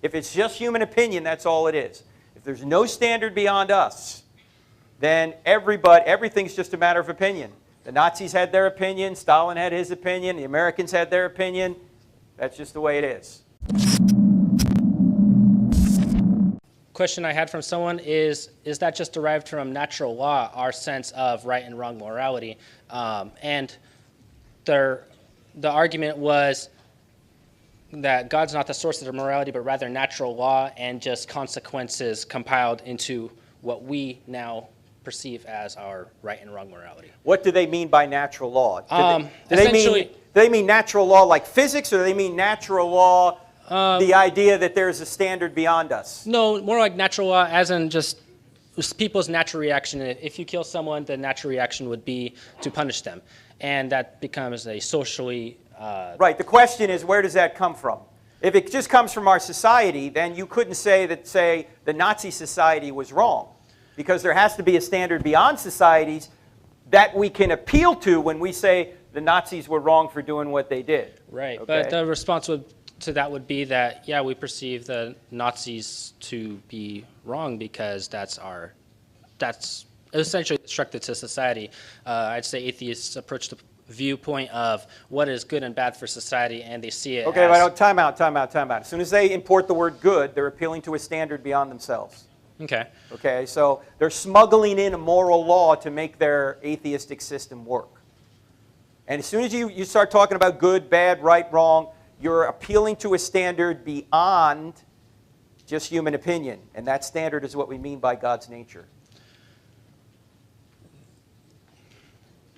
If it's just human opinion, that's all it is. If there's no standard beyond us, then everything's just a matter of opinion. The Nazis had their opinion, Stalin had his opinion, the Americans had their opinion. That's just the way it is. Question I had from someone is that just derived from natural law, our sense of right and wrong morality? And the argument was that God's not the source of the morality, but rather natural law and just consequences compiled into what we now perceive as our right and wrong morality. What do they mean by natural law? Do they mean natural law like physics, or do they mean natural law, the idea that there's a standard beyond us? No, more like natural law as in just people's natural reaction. If you kill someone, the natural reaction would be to punish them. And that becomes a socially... Right. The question is, where does that come from? If it just comes from our society, then you couldn't say that, say, the Nazi society was wrong. Because there has to be a standard beyond societies that we can appeal to when we say the Nazis were wrong for doing what they did. Right. Okay? But the response to that would be that, yeah, we perceive the Nazis to be wrong because that's essentially constructed to society. I'd say atheists approach the viewpoint of what is good and bad for society, and they see it okay, as... well, time out. As soon as they import the word good, they're appealing to a standard beyond themselves. Okay. Okay, so they're smuggling in a moral law to make their atheistic system work. And as soon as you start talking about good, bad, right, wrong, you're appealing to a standard beyond just human opinion. And that standard is what we mean by God's nature.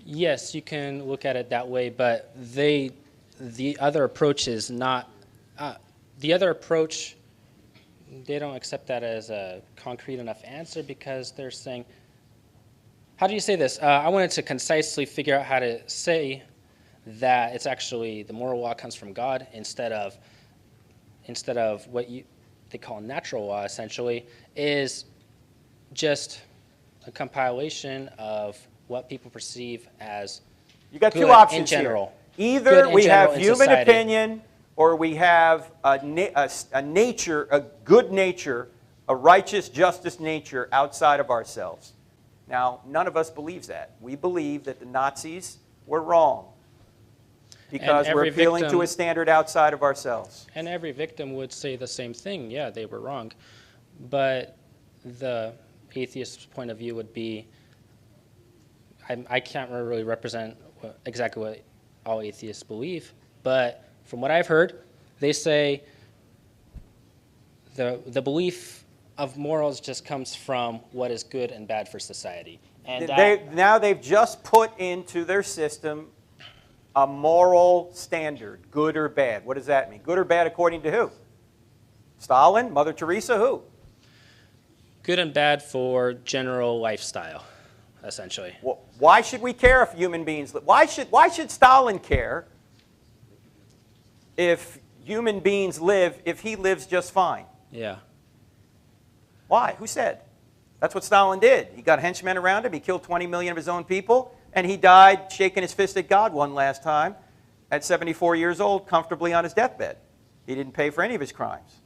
Yes, you can look at it that way, but the other approach is not... the other approach, they don't accept that as a concrete enough answer because they're saying... How do you say this? I wanted to concisely figure out how to say that it's actually the moral law comes from God instead of what they call natural law, essentially, is just a compilation of what people perceive as you got good two options in general. Here. Either we have human society. opinion, or we have a nature, a good nature, a righteous, justice nature outside of ourselves. Now, none of us believes that. We believe that the Nazis were wrong because we're appealing to a standard outside of ourselves. And every victim would say the same thing. Yeah, they were wrong. But the atheist point of view would be, I can't really represent exactly what all atheists believe, but from what I've heard, they say the belief of morals just comes from what is good and bad for society. And now they've just put into their system a moral standard, good or bad. What does that mean? Good or bad according to who? Stalin? Mother Teresa? Who? Good and bad for general lifestyle, essentially. Well, why should we care if human beings live? Why should Stalin care if human beings live if he lives just fine? Yeah. Why? Who said? That's what Stalin did. He got henchmen around him. He killed 20 million of his own people. And he died shaking his fist at God one last time at 74 years old, comfortably on his deathbed. He didn't pay for any of his crimes.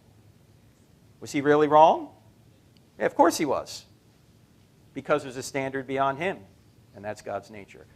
Was he really wrong? Yeah, of course he was. Because there's a standard beyond him. And that's God's nature.